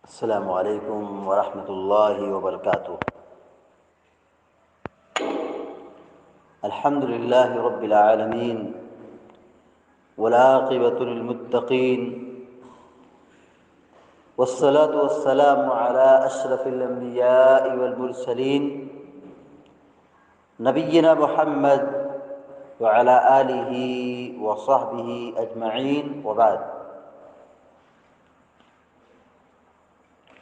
السلام علیکم ورحمۃ اللہ وبرکاتہ۔ الحمد للہ رب العالمین والعاقبۃ للمتقین والصلاة والسلام علی اشرف الانبیاء والمرسلین نبینا محمد وعلی آلہ وصحبہ اجمعین وبعد۔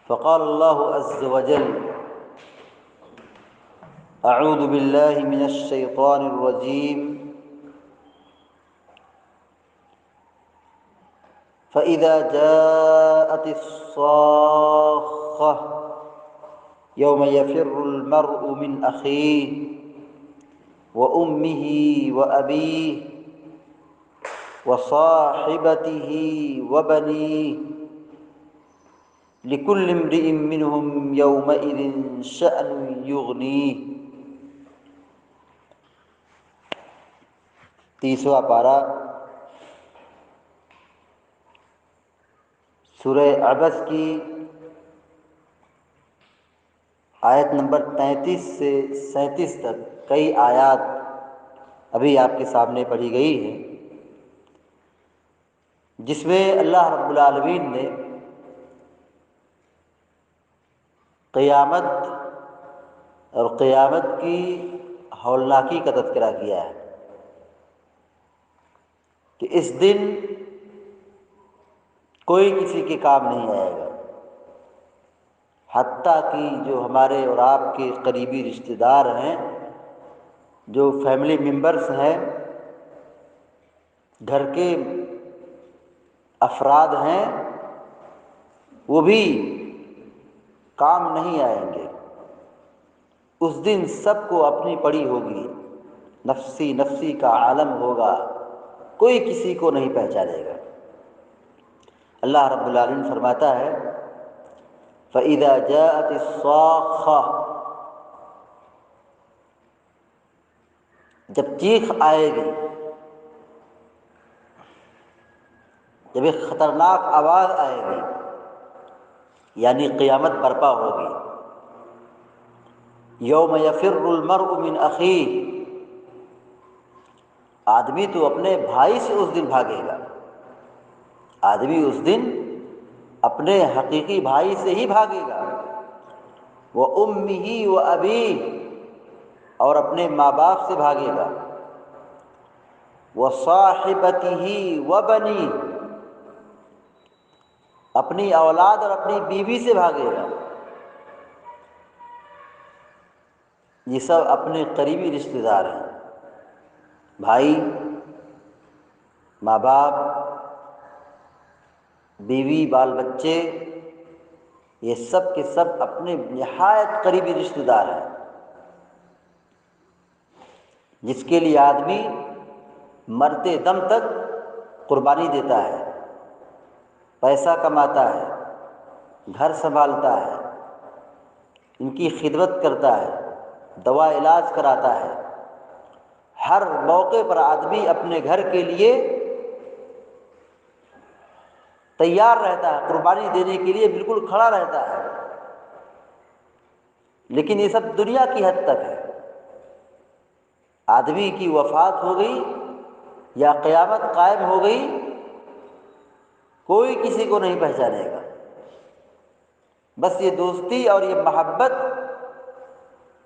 فقال اللہ عز وجل اعوذ باللہ من الشیطان الرجیم فإذا جاءت الصاخة يوم يفر المرء من أخيه وأمه وأبيه وصاحبته وبنيه لكل امرئ منهم يومئذ شأن يغنيه۔ 30واں پارہ سورہ عبس کی آیت نمبر 33 سے 37 تک کئی آیات ابھی آپ کے سامنے پڑھی گئی ہیں، جس میں اللہ رب العالمین نے قیامت اور قیامت کی ہولناکی کا تذکرہ کیا ہے کہ اس دن کوئی کسی کے کام نہیں آئے گا، حتیٰ کہ جو ہمارے اور آپ کے قریبی رشتہ دار ہیں، جو فیملی ممبرس ہیں، گھر کے افراد ہیں، وہ بھی کام نہیں آئیں گے۔ اس دن سب کو اپنی پڑی ہوگی، نفسی نفسی کا عالم ہوگا، کوئی کسی کو نہیں پہچانے گا۔ اللہ رب العالمین فرماتا ہے فَإِذَا جَاءَتِ الصَّاخَّةُ، جب چیخ آئے گی، جب ایک خطرناک آواز آئے گی، یعنی قیامت برپا ہوگی۔ یوم یفر المرء من اخیہ، آدمی تو اپنے بھائی سے اس دن بھاگے گا، آدمی اس دن اپنے حقیقی بھائی سے ہی بھاگے گا، وَأُمِّهِ وَأَبِيهِ، اور اپنے ماں باپ سے بھاگے گا، وَصَاحِبَتِهِ وَبَنِيهِ، اپنی اولاد اور اپنی بیوی سے بھاگے گا۔ یہ سب اپنے قریبی رشتہ دار ہیں، بھائی، ماں باپ، بیوی، بال بچے، یہ سب کے سب اپنے نہایت قریبی رشتہ دار ہیں، جس کے لیے آدمی مرتے دم تک قربانی دیتا ہے، پیسہ کماتا ہے، گھر سنبھالتا ہے، ان کی خدمت کرتا ہے، دوا علاج کراتا ہے، ہر موقع پر آدمی اپنے گھر کے لیے تیار رہتا ہے، قربانی دینے کے لیے بالکل کھڑا رہتا ہے۔ لیکن یہ سب دنیا کی حد تک ہے، آدمی کی وفات ہو گئی یا قیامت قائم ہو گئی، کوئی کسی کو نہیں پہچانے گا۔ بس یہ دوستی اور یہ محبت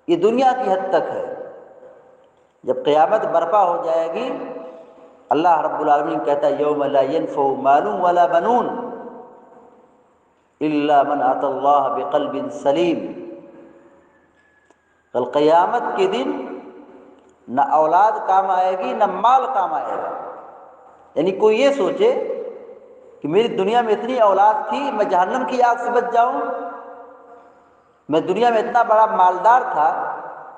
یہ دنیا کی حد تک ہے۔ جب قیامت برپا ہو جائے گی، اللہ رب العالمین کہتا ہے یوم لا ينفع مال ولا بنون الا من اتى اللہ بقلب سلیم۔ کل قیامت کے دن نہ اولاد کام آئے گی، نہ مال کام آئے گا۔ یعنی کوئی یہ سوچے کہ میری دنیا میں اتنی اولاد تھی، میں جہنم کی آگ سے بچ جاؤں، میں دنیا میں اتنا بڑا مالدار تھا،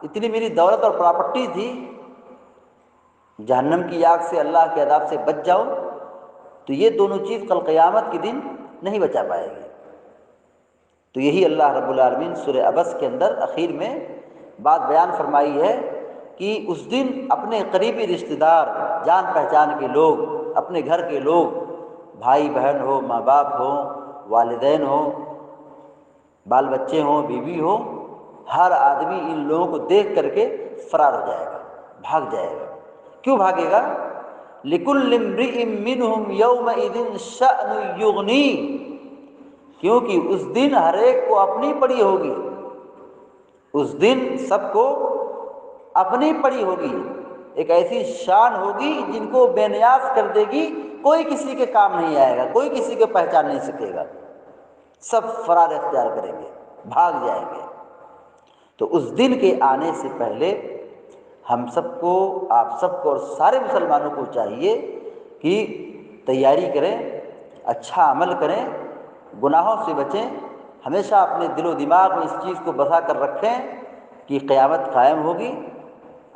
اتنی میری دولت اور پراپرٹی تھی، جہنم کی آگ سے، اللہ کے عذاب سے بچ جاؤں، تو یہ دونوں چیز کل قیامت کے دن نہیں بچا پائے گی۔ تو یہی اللہ رب العالمین سورہ عبس کے اندر اخیر میں بات بیان فرمائی ہے کہ اس دن اپنے قریبی رشتہ دار، جان پہچان کے لوگ، اپنے گھر کے لوگ، بھائی بہن ہو، ماں باپ ہو، والدین ہو، بال بچے ہوں، بیوی ہو، ہر آدمی ان لوگوں کو دیکھ کر کے فرار ہو جائے گا، بھاگ جائے گا۔ کیوں بھاگے گا؟ لِكُلِّ امْرِئٍ مِّنْهُمْ يَوْمَئِذٍ شَأْنٌ يُغْنِيهِ، کیونکہ اس دن ہر ایک کو اپنی پڑی ہوگی، اس دن سب کو اپنی پڑی ہوگی، ایک ایسی شان ہوگی جن کو بے نیاز کر دے گی، کوئی کسی کے کام نہیں آئے گا، کوئی کسی کو پہچان نہیں سکے گا، سب فرار اختیار کریں گے، بھاگ جائیں گے۔ تو اس دن کے آنے سے پہلے ہم سب کو، آپ سب کو اور سارے مسلمانوں کو چاہیے کہ تیاری کریں، اچھا عمل کریں، گناہوں سے بچیں، ہمیشہ اپنے دل و دماغ میں اس چیز کو بسا کر رکھیں کہ قیامت قائم ہوگی،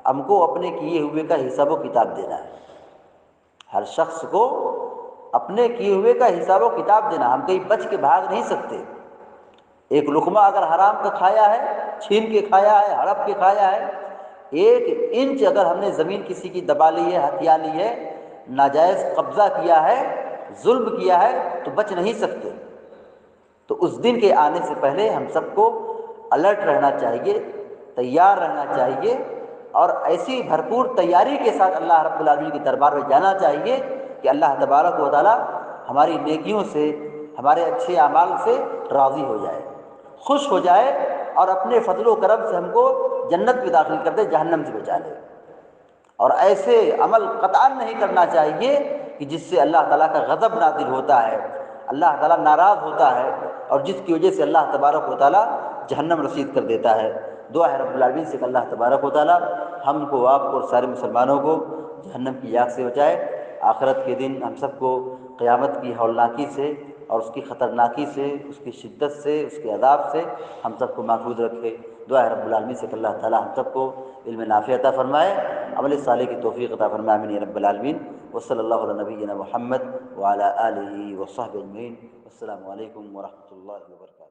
ہم کو اپنے کیے ہوئے کا حساب و کتاب دینا ہے۔ ہر شخص کو اپنے کیے ہوئے کا حساب و کتاب دینا، ہم کہیں بچ کے بھاگ نہیں سکتے۔ ایک لقمہ اگر حرام کا کھایا ہے، چھین کے کھایا ہے، ہڑپ کے کھایا ہے، ایک انچ اگر ہم نے زمین کسی کی دبا لی ہے، ہتھیا لی ہے، ناجائز قبضہ کیا ہے، ظلم کیا ہے، تو بچ نہیں سکتے۔ تو اس دن کے آنے سے پہلے ہم سب کو الرٹ رہنا چاہیے، تیار رہنا چاہیے، اور ایسی بھرپور تیاری کے ساتھ اللہ رب العالمین کے دربار میں جانا چاہیے کہ اللہ تبارک و تعالی ہماری نیکیوں سے، ہمارے اچھے اعمال سے راضی ہو جائے، خوش ہو جائے، اور اپنے فضل و کرم سے ہم کو جنت میں داخل کر دے، جہنم سے بچا لے۔ اور ایسے عمل قطعاً نہیں کرنا چاہیے کہ جس سے اللہ تعالیٰ کا غضب نازل ہوتا ہے، اللہ تعالیٰ ناراض ہوتا ہے، اور جس کی وجہ سے اللہ تبارک و تعالیٰ جہنم رسید کر دیتا ہے۔ دعا ہے رب العالمین سے کہ اللہ تبارک و تعالیٰ ہم کو، آپ کو اور سارے مسلمانوں کو جہنم کی آگ سے بچائے، آخرت کے دن ہم سب کو قیامت کی ہولناکی سے اور اس کی خطرناکی سے، اس کی شدت سے، اس کے عذاب سے ہم سب کو محفوظ رکھے۔ دعا ہے رب العالمین سے کہ اللہ تعالیٰ ہم سب کو علم نافع عطا فرمائے، عمل صالح کی توفیق عطا فرمائے، آمین یا رب العالمین۔ وصلی اللہ علی نبینا محمد وعلی آلہ وصحبہ اجمعین۔ السلام علیکم ورحمۃ اللہ وبرکاتہ۔